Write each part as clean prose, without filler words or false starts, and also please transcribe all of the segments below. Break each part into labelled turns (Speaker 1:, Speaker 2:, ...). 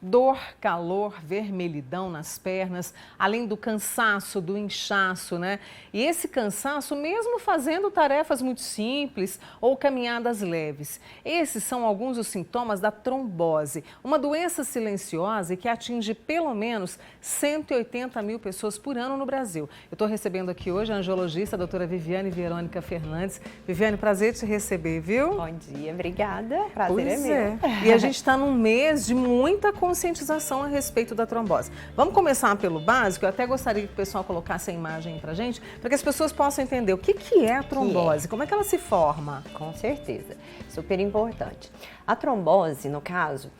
Speaker 1: Dor, calor, vermelhidão nas pernas, além do cansaço, do inchaço, né? E esse cansaço mesmo fazendo tarefas muito simples ou caminhadas leves. Esses são alguns dos sintomas da trombose, uma doença silenciosa e que atinge pelo menos 180 mil pessoas por ano no Brasil. Eu estou recebendo aqui hoje a angiologista, a doutora Viviane Verônica Fernandes. Viviane, prazer te receber, viu?
Speaker 2: Bom dia, obrigada. Prazer
Speaker 1: Pois
Speaker 2: é meu.
Speaker 1: E a gente está num mês de muita conscientização a respeito da trombose. Vamos começar pelo básico. Eu até gostaria que o pessoal colocasse a imagem para a gente, para que as pessoas possam entender o que é a trombose, como é que ela se forma.
Speaker 2: Com certeza, super importante. A trombose, no caso,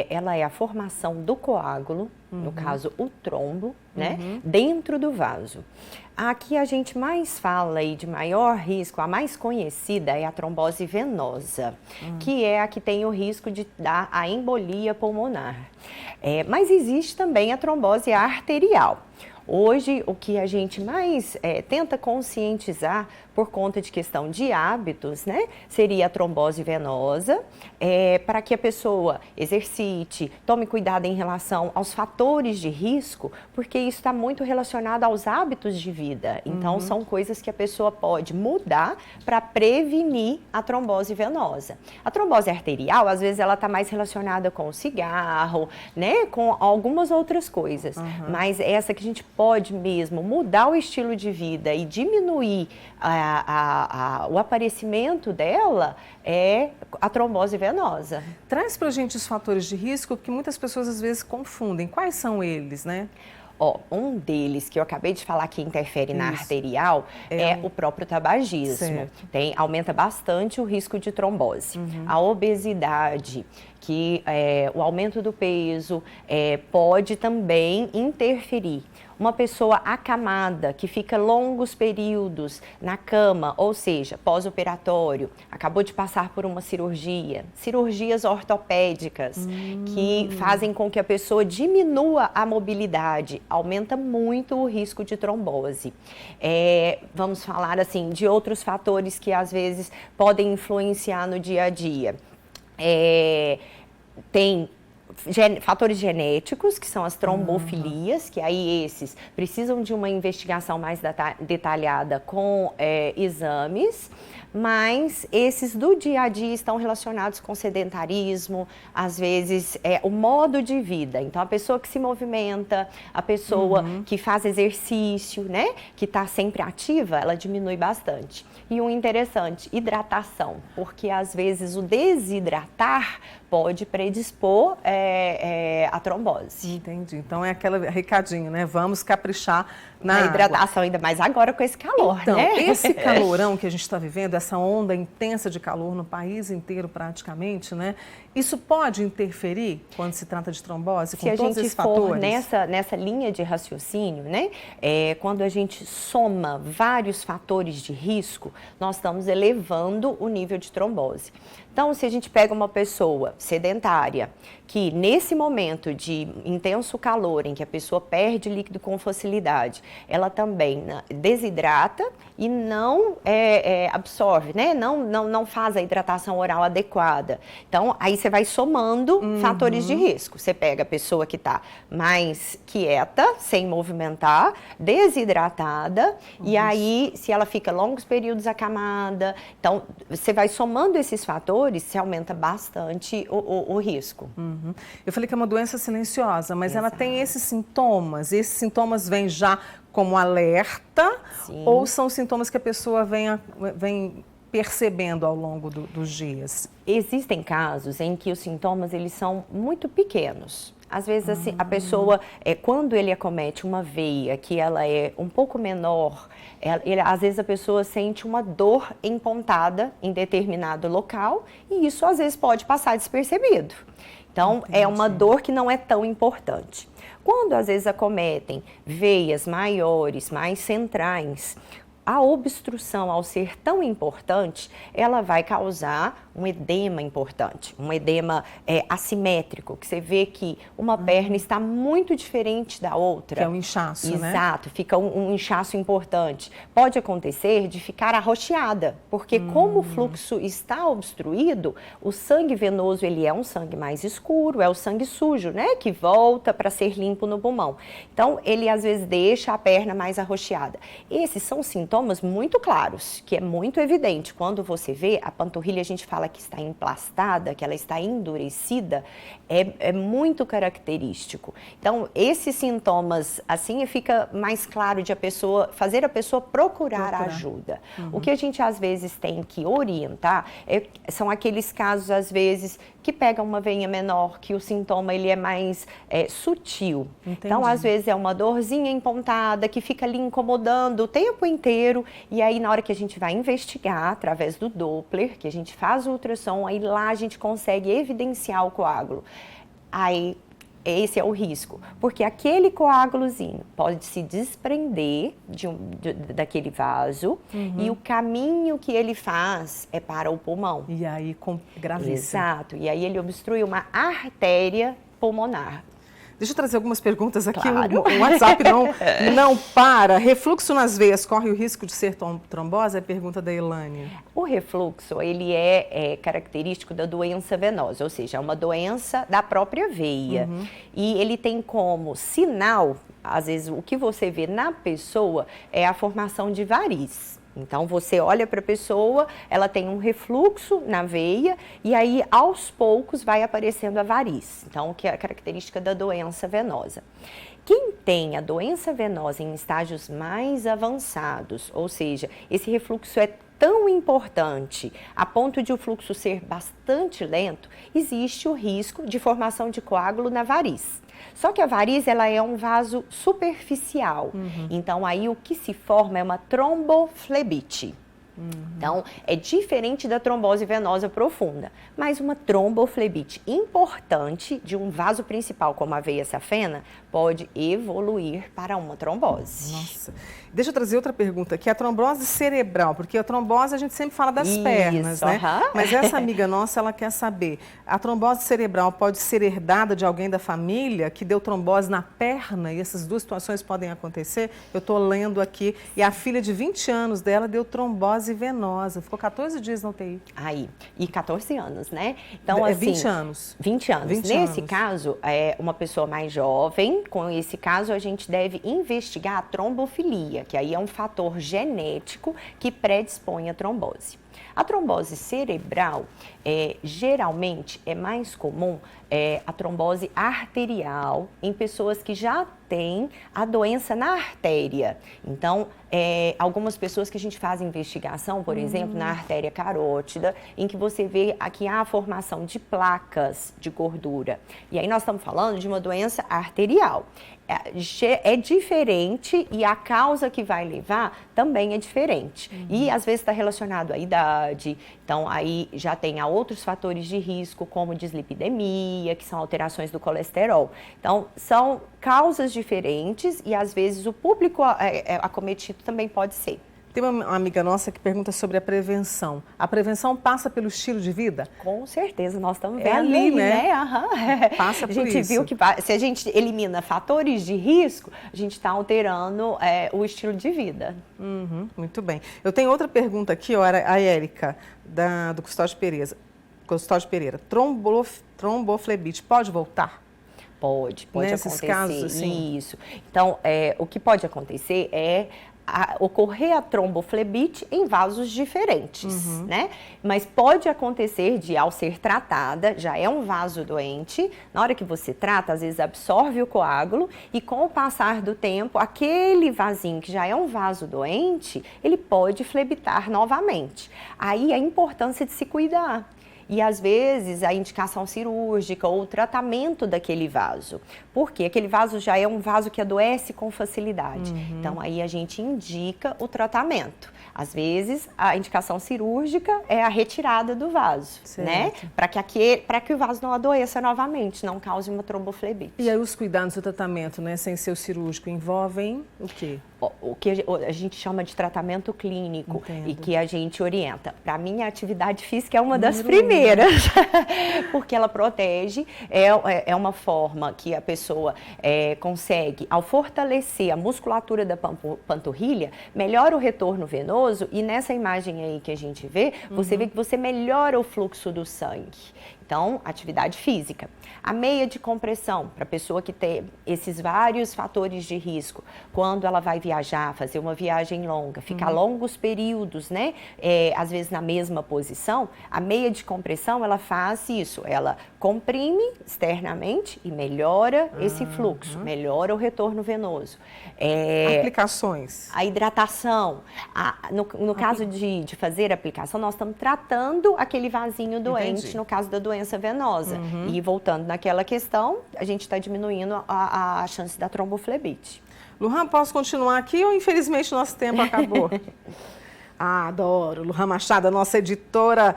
Speaker 2: ela é a formação do coágulo, no caso o trombo, né, dentro do vaso. A que a gente mais fala e de maior risco, a mais conhecida é a trombose venosa, que é a que tem o risco de dar a embolia pulmonar. Mas existe também a trombose arterial. Hoje, o que a gente mais tenta conscientizar por conta de questão de hábitos, né, seria a trombose venosa, para que a pessoa exercite, tome cuidado em relação aos fatores de risco, porque isso está muito relacionado aos hábitos de vida. Então, são coisas que a pessoa pode mudar para prevenir a trombose venosa. A trombose arterial, às vezes, ela está mais relacionada com o cigarro, né, com algumas outras coisas, mas essa que a gente pode mesmo mudar o estilo de vida e diminuir o aparecimento dela é a trombose venosa.
Speaker 1: Traz pra gente os fatores de risco que muitas pessoas às vezes confundem. Quais são eles, né?
Speaker 2: Um deles que eu acabei de falar que interfere na arterial é o próprio tabagismo. Aumenta bastante o risco de trombose. A obesidade, que o aumento do peso pode também interferir. Uma pessoa acamada, que fica longos períodos na cama, ou seja, pós-operatório, acabou de passar por uma cirurgia, cirurgias ortopédicas, que fazem com que a pessoa diminua a mobilidade, aumenta muito o risco de trombose. Vamos falar assim de outros fatores que às vezes podem influenciar no dia a dia. Tem fatores genéticos, que são as trombofilias, que aí esses precisam de uma investigação mais detalhada com exames, mas esses do dia a dia estão relacionados com sedentarismo, às vezes o modo de vida. Então, a pessoa que se movimenta, a pessoa que faz exercício, né, que está sempre ativa, ela diminui bastante. E um interessante, hidratação, porque às vezes o desidratar pode predispor a trombose.
Speaker 1: Entendi. Então é aquele recadinho, né? Vamos caprichar na
Speaker 2: hidratação, ainda mais agora com esse calor,
Speaker 1: então,
Speaker 2: né?
Speaker 1: Esse calorão que a gente está vivendo, essa onda intensa de calor no país inteiro praticamente, né? Isso pode interferir quando se trata de trombose, com todos esses fatores?
Speaker 2: Se a gente for nessa linha de raciocínio, né? Quando a gente soma vários fatores de risco, nós estamos elevando o nível de trombose. Então, se a gente pega uma pessoa sedentária, que nesse momento de intenso calor, em que a pessoa perde líquido com facilidade, ela também desidrata e não absorve, né? Não faz a hidratação oral adequada. Então, aí você vai somando fatores de risco. Você pega a pessoa que está mais quieta, sem movimentar, desidratada, e aí, se ela fica longos períodos acamada, então, você vai somando esses fatores, se aumenta bastante o risco.
Speaker 1: Eu falei que é uma doença silenciosa, mas ela tem esses sintomas vêm já como alerta? Sim. Ou são sintomas que a pessoa vem percebendo ao longo dos dias?
Speaker 2: Existem casos em que os sintomas eles são muito pequenos. Às vezes, assim, a pessoa, quando ele acomete uma veia que ela é um pouco menor, às vezes a pessoa sente uma dor empontada em determinado local e isso às vezes pode passar despercebido. Então, entendi. É uma dor que não é tão importante. Quando às vezes acometem veias maiores, mais centrais, a obstrução, ao ser tão importante, ela vai causar um edema importante, um edema assimétrico, que você vê que uma perna está muito diferente da outra.
Speaker 1: Que é um inchaço, né?
Speaker 2: Exato, fica um inchaço importante. Pode acontecer de ficar arroxeada, porque como o fluxo está obstruído, o sangue venoso, ele é um sangue mais escuro, é o sangue sujo, né? Que volta para ser limpo no pulmão. Então, ele às vezes deixa a perna mais arroxeada. Esses são sintomas muito claros, que é muito evidente. Quando você vê, a panturrilha, a gente fala que está emplastada, que ela está endurecida, é muito característico. Então, esses sintomas, assim, fica mais claro de fazer a pessoa procurar ajuda. O que a gente, às vezes, tem que orientar são aqueles casos, às vezes, que pega uma veinha menor, que o sintoma ele é mais sutil.
Speaker 1: Entendi.
Speaker 2: Então, às vezes, é uma dorzinha empontada que fica ali incomodando o tempo inteiro. E aí, na hora que a gente vai investigar, através do Doppler, que a gente faz o ultrassom, aí lá a gente consegue evidenciar o coágulo. Aí, esse é o risco, porque aquele coágulozinho pode se desprender daquele vaso e o caminho que ele faz é para o pulmão.
Speaker 1: E aí, gravíssimo.
Speaker 2: Exato, e aí ele obstrui uma artéria pulmonar.
Speaker 1: Deixa eu trazer algumas perguntas aqui.
Speaker 2: Claro.
Speaker 1: O WhatsApp não para. Refluxo nas veias corre o risco de ser trombose? É a pergunta da Elânia.
Speaker 2: O refluxo, ele é característico da doença venosa, ou seja, é uma doença da própria veia. E ele tem como sinal, às vezes, o que você vê na pessoa é a formação de varizes. Então, você olha para a pessoa, ela tem um refluxo na veia e aí, aos poucos, vai aparecendo a variz. Então, que é a característica da doença venosa. Quem tem a doença venosa em estágios mais avançados, ou seja, esse refluxo é tão importante, a ponto de o fluxo ser bastante lento, existe o risco de formação de coágulo na variz. Só que a variz, ela é um vaso superficial. Então, aí o que se forma é uma tromboflebite. Então, é diferente da trombose venosa profunda, mas uma tromboflebite importante de um vaso principal, como a veia safena, pode evoluir para uma trombose.
Speaker 1: Nossa. Deixa eu trazer outra pergunta, que é a trombose cerebral, porque a trombose a gente sempre fala das pernas, né? Mas essa amiga nossa, ela quer saber, a trombose cerebral pode ser herdada de alguém da família que deu trombose na perna e essas duas situações podem acontecer? Eu estou lendo aqui, e a filha de 20 anos dela deu trombose venosa, ficou 14 dias na UTI.
Speaker 2: Aí, e 14 anos, né? Então, assim,
Speaker 1: 20 anos.
Speaker 2: 20 anos.
Speaker 1: 20
Speaker 2: Nesse
Speaker 1: anos.
Speaker 2: caso, uma pessoa mais jovem, com esse caso, a gente deve investigar a trombofilia, que aí é um fator genético que predispõe à trombose. A trombose cerebral, geralmente, é mais comum a trombose arterial em pessoas que já têm a doença na artéria. Então, algumas pessoas que a gente faz investigação, por exemplo, na artéria carótida, em que você vê aqui a formação de placas de gordura. E aí nós estamos falando de uma doença arterial. É diferente e a causa que vai levar também é diferente. E às vezes está relacionado à idade, então aí já tem outros fatores de risco, como dislipidemia, que são alterações do colesterol. Então, são causas diferentes e às vezes o público acometido também pode ser.
Speaker 1: Tem uma amiga nossa que pergunta sobre a prevenção. A prevenção passa pelo estilo de vida?
Speaker 2: Com certeza, nós estamos vendo
Speaker 1: ali,
Speaker 2: aí,
Speaker 1: né?
Speaker 2: Passa por isso. A gente viu que se a gente elimina fatores de risco, a gente está alterando o estilo de vida.
Speaker 1: Muito bem. Eu tenho outra pergunta aqui, ó, a Érica, do Custódio Pereira. Tromboflebite pode voltar?
Speaker 2: Pode
Speaker 1: Nesses
Speaker 2: acontecer.
Speaker 1: Casos, assim?
Speaker 2: Isso. Então, o que pode acontecer é ocorrer a tromboflebite em vasos diferentes, né? Mas pode acontecer ao ser tratada, já é um vaso doente, na hora que você trata, às vezes absorve o coágulo e com o passar do tempo, aquele vasinho que já é um vaso doente, ele pode flebitar novamente. Aí a importância de se cuidar. e às vezes a indicação cirúrgica ou o tratamento daquele vaso. Porque aquele vaso já é um vaso que adoece com facilidade. Então aí a gente indica o tratamento. Às vezes a indicação cirúrgica é a retirada do vaso, né? Para que o vaso não adoeça novamente, não cause uma tromboflebite.
Speaker 1: E aí os cuidados do tratamento, né, sem ser o cirúrgico, envolvem o quê?
Speaker 2: O que a gente chama de tratamento clínico.
Speaker 1: Entendo.
Speaker 2: E que a gente orienta. Para mim, a atividade física é uma das primeiras, porque ela protege, é uma forma que a pessoa consegue, ao fortalecer a musculatura da panturrilha, melhora o retorno venoso e nessa imagem aí que a gente vê, você vê que você melhora o fluxo do sangue. Então, atividade física. A meia de compressão, para a pessoa que tem esses vários fatores de risco, quando ela vai viajar, fazer uma viagem longa, ficar longos períodos, né? Às vezes na mesma posição, a meia de compressão, ela faz isso, ela comprime externamente e melhora esse fluxo, melhora o retorno venoso.
Speaker 1: Aplicações.
Speaker 2: A hidratação. No caso de fazer a aplicação, nós estamos tratando aquele vasinho doente,
Speaker 1: Entendi.
Speaker 2: no caso da doença venosa. E voltando naquela questão, a gente está diminuindo a chance da tromboflebite.
Speaker 1: Luhan, posso continuar aqui ou infelizmente nosso tempo acabou? Ah, adoro. Luhan Machado, a nossa editora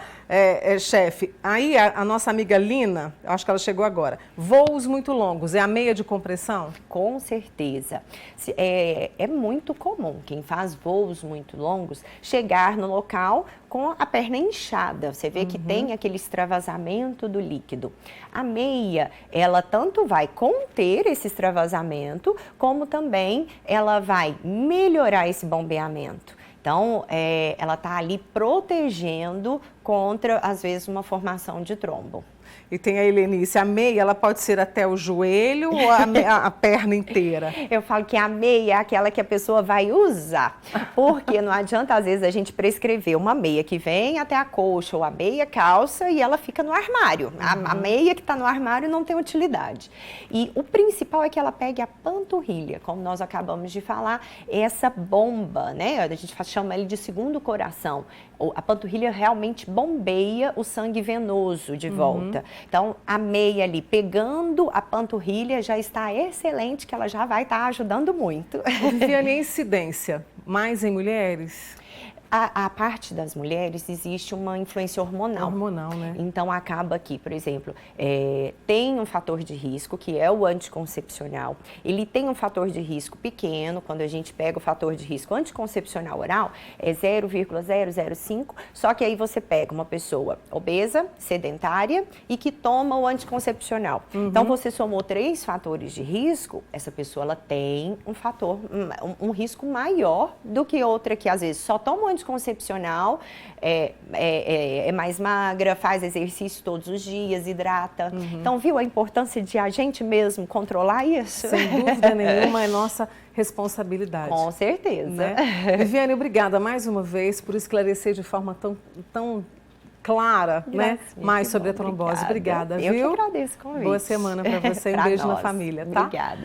Speaker 1: chefe. Aí a nossa amiga Lina, acho que ela chegou agora. Voos muito longos, é a meia de compressão?
Speaker 2: Com certeza. É muito comum quem faz voos muito longos chegar no local com a perna inchada. Você vê que tem aquele extravasamento do líquido. A meia, ela tanto vai conter esse extravasamento, como também ela vai melhorar esse bombeamento. Então, ela está ali protegendo contra, às vezes, uma formação de trombo.
Speaker 1: E tem a Helenice, a meia, ela pode ser até o joelho ou a perna inteira?
Speaker 2: Eu falo que a meia é aquela que a pessoa vai usar, porque não adianta, às vezes, a gente prescrever uma meia que vem até a coxa ou a meia calça e ela fica no armário. A meia que está no armário não tem utilidade. E o principal é que ela pegue a panturrilha, como nós acabamos de falar, essa bomba, né? A gente chama ele de segundo coração. A panturrilha realmente bombeia o sangue venoso de volta. Então, a meia ali pegando a panturrilha já está excelente, que ela já vai estar ajudando muito.
Speaker 1: Viviane, a incidência, mais em mulheres?
Speaker 2: A parte das mulheres existe uma influência hormonal.
Speaker 1: Hormonal, né?
Speaker 2: Então, acaba que, por exemplo, tem um fator de risco, que é o anticoncepcional. Ele tem um fator de risco pequeno, quando a gente pega o fator de risco anticoncepcional oral, é 0,005, só que aí você pega uma pessoa obesa, sedentária e que toma o anticoncepcional. Então, você somou 3 fatores de risco, essa pessoa ela tem um risco maior do que outra que, às vezes, só toma o anticoncepcional, é mais magra, faz exercício todos os dias, hidrata. Então, viu a importância de a gente mesmo controlar isso?
Speaker 1: Sem dúvida nenhuma, é nossa responsabilidade.
Speaker 2: Com certeza.
Speaker 1: Né? Viviane, obrigada mais uma vez por esclarecer de forma tão clara, né? Mais sobre a trombose. Obrigada, viu?
Speaker 2: Eu que agradeço o convite.
Speaker 1: Boa semana para você, um beijo na família, tá?
Speaker 2: Obrigada.